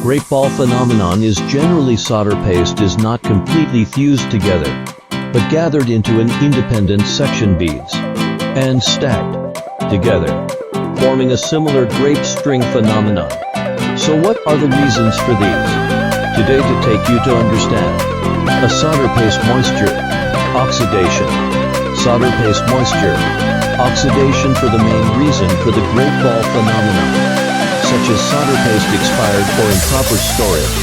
grape ball phenomenon is generally solder paste is not completely fused together, but gathered into an independent section beads and stacked together, forming a similar grape string phenomenon. So what are the reasons for these? Today to take you to understand a solder paste moisture, oxidation, solder paste moisture, oxidation for the main reason for the grape ball phenomenon, such as solder paste expired or improper storage,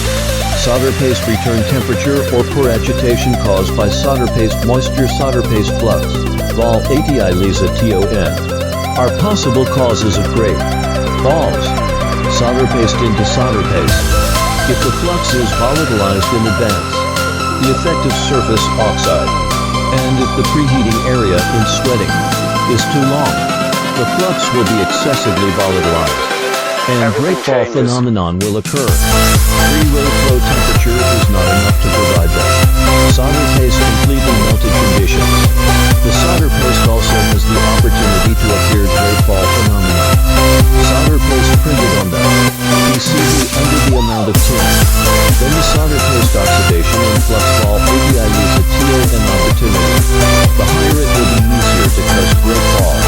solder paste return temperature or poor agitation caused by solder paste moisture, solder paste flux, vol ATI LISA TON, are possible causes of grape balls. Solder paste into solder paste. If the flux is volatilized in advance, the effective surface oxide, and if the preheating area in sweating is too long, the flux will be excessively volatilized, and grape ball phenomenon will occur. Free-rate flow temperature is not enough to provide them. Solder paste completely melted conditions. The solder paste also has the opportunity to appear grape ball phenomenon. Solder paste printed on the PCB under the amount of tin. Then the solder paste oxidation and flux ball API use a TON opportunity. The higher it will be easier to crush grape ball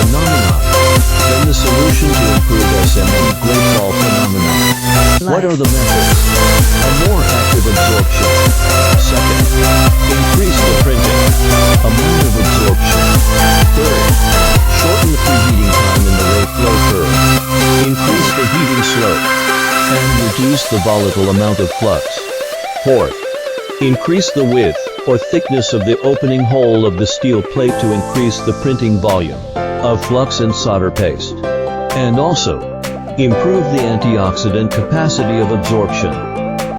phenomenon. Then the solution to improve SMT grape ball phenomenon. What are the methods? A more active absorption. Second, increase the printing amount of absorption. Third, shorten the preheating time in the rate flow curve. Increase the heating slope and reduce the volatile amount of flux. Fourth, increase the width or thickness of the opening hole of the steel plate to increase the printing volume of flux and solder paste, and also improve the antioxidant capacity of absorption.